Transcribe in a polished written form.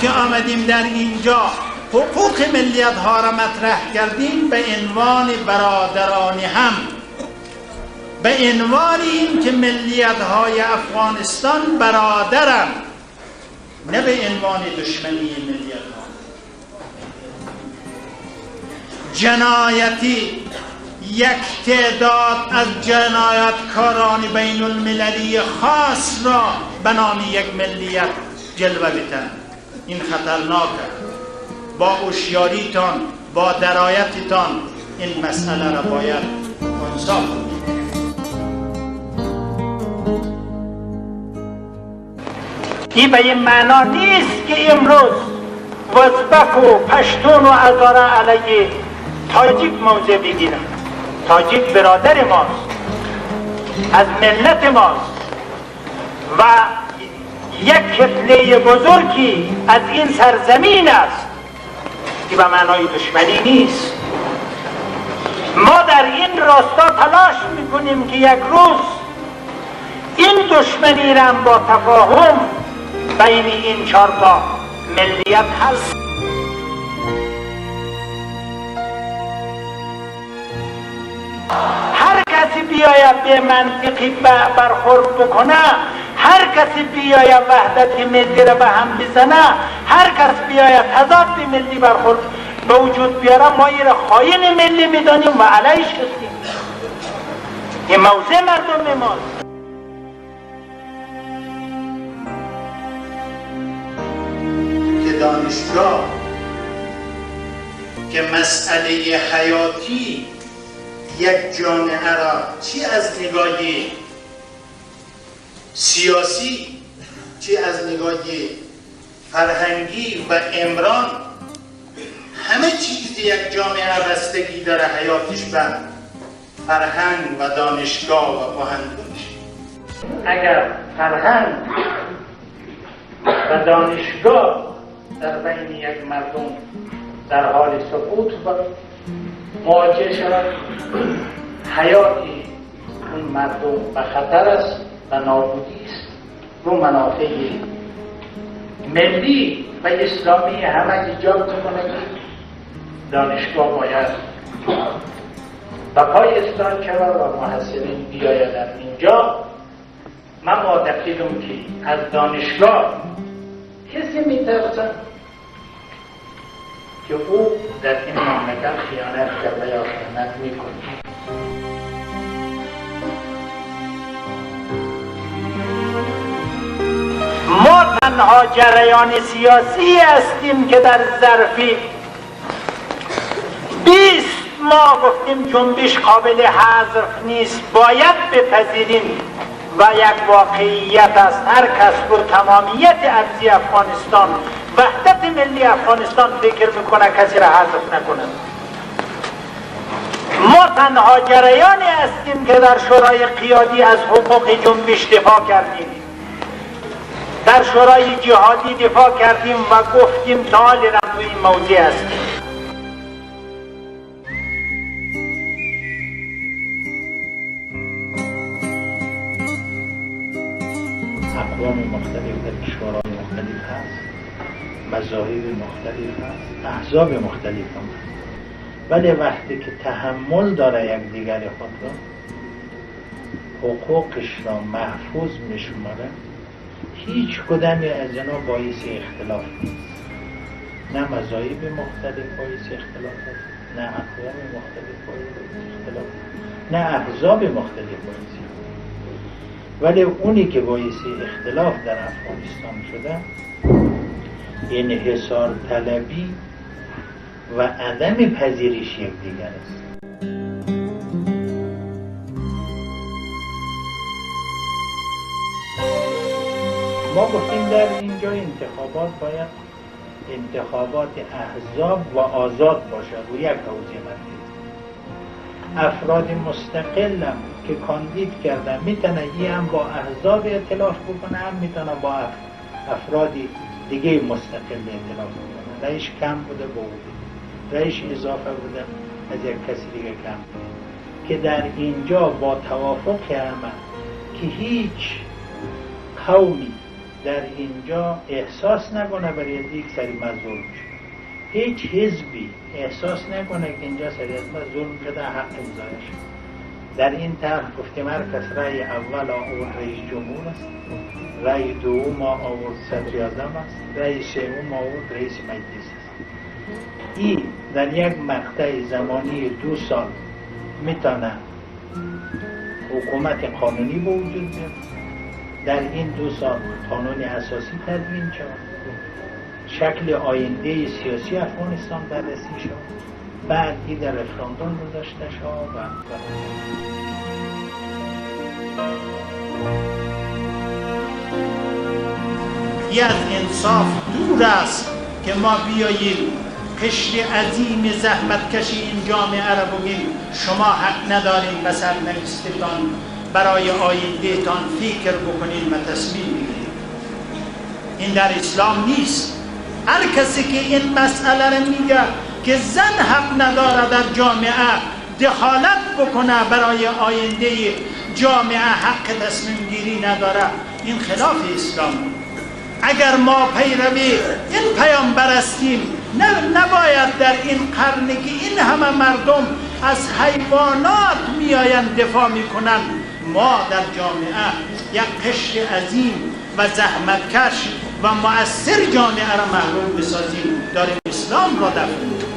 که آمدیم در اینجا حقوق ملیت ها را مطرح کردیم به عنوان برادران هم، به عنوان این که ملیت های افغانستان برادرند، نه به عنوان دشمنی ملیت ها. جنایتی یک تعداد از جنایتکاران بین المللی خاص را به نام یک ملیت جلوه بدن، این خطرناکه. با هوشیاریتان، با درایتتان این مسئله را باید منصاف کنید. این به این معنا نیست که امروز ازبک و پشتون و هزاره علیه تاجیک موضع بگیرن. تاجیک برادر ماست، از ملت ماست و یک کتله بزرگی از این سرزمین است که به معنای دشمنی نیست. ما در این راستا تلاش میکنیم که یک روز این دشمنی را با تفاهم بین این چهار تا ملیت حل. هر کسی بیاید به منطقی برخورد بکنه، هر کسی بیاید وحدت ملی را به هم بزنه، هر کس بیاید تضاد ملی برخورد به وجود بیاره، ما این را خائن ملی میدانیم و علیش هستیم. این موضع مردم ماست. که دانشگاه که مسئله حیاتی یک جامعه را چی از نگاه سیاسی، چی از نگاه فرهنگی و عمران، همه چیز یک جامعه بستگی داره حیاتش به فرهنگ و دانشگاه و کهن‌دونش. اگر فرهنگ و دانشگاه در بین یک مردم در حال سقوط و مواجه شود، حیاتی اون مردم به خطر است و نابودی است. رو منافع ملی و اسلامی همه ایجاب میکنه که دانشگاه باید به پای استان شود و محصلین بیایدن اینجا. من معتقدم که از دانشگاه کسی میترسد که او در این مملکت خیانت کرده یا خیانت میکنه. ما تنها جریان سیاسی هستیم که در ظرف 20 ماه گفتیم جنبش قابل حذف نیست، باید بپذیریم و یک واقعیت است. هر کس بر تمامیت ارضی افغانستان، وحدت ملی افغانستان فکر میکنه، کسی را حذف نکنه. ما تنها جریانی هستیم که در شورای قیادی از حقوق جنبش دفاع کردیم، در شورای جهادی دفاع کردیم و گفتیم تا لرم تو این موضوع هستیم. اقوام مختلف در شورای مختلف هست، مذاهب مختلف هست، احزاب مختلف هم هست، ولی وقتی که تحمل داره یک دیگر خود را، حقوقش را محفوظ میشماره، هیچ کدامی از اینا باعث اختلاف نیست. نه مذاهب مختلف باعث اختلاف است، نه اقوام مختلف باعث اختلاف است، نه احزاب مختلف باعث اختلاف. ولی اونی که باعث اختلاف در افغانستان شده این حصار طلبی و عدم پذیرش یکدیگر است. ما گفتیم در اینجا انتخابات باید انتخابات احزاب و آزاد باشه و یک حوزه مرکزی. افراد مستقل هم که کاندید کردن میتونه این هم با احزاب ائتلاف بکنه، هم میتونه با افراد دیگه مستقل ائتلاف بکنه. رئیس کم بوده با بوده، رئیس اضافه بوده از یک کسی دیگه کم بوده. که در اینجا با توافق همه که هیچ قومی در اینجا احساس نکنه برای یک سری مظلوم شد. هیچ حزبی احساس نکنه که اینجا سریعت ظلم شده، حق امضای شد. در این طرح گفتیم هر کس رأی اول آورد رئیس جمهور است، رأی دوم آورد صدر اعظم است، رأی سوم آورد رئیس مجلس است. این در یک مقطع زمانی 2 سال میتونه حکومت قانونی به وجود بیاد. در این 2 سال قانون اساسی تدوین شد، شکل آینده سیاسی افغانستان بررسی شد، بعد این در رفراندوم گذاشته شد و یه از انصاف دور است که ما بیاییم قشر عظیم زحمتکش این جامعه را بگیم شما حق ندارین به سرنوشتتان برای آینده تان فکر بکنین و تصمیم بگیرین. این در اسلام نیست. هر کسی که این مسئله را میگه که زن حق نداره در جامعه دخالت بکنه برای آینده جامعه حق تصمیم گیری نداره، این خلاف اسلام. اگر ما پیروی این پیامبر هستیم نباید در این قرنی که این همه مردم از حیوانات میآیند دفاع میکنن ما در جامعه یک قشر عظیم و زحمتکش و مؤثر جامعه را محروم بسازیم. داریم اسلام را دفع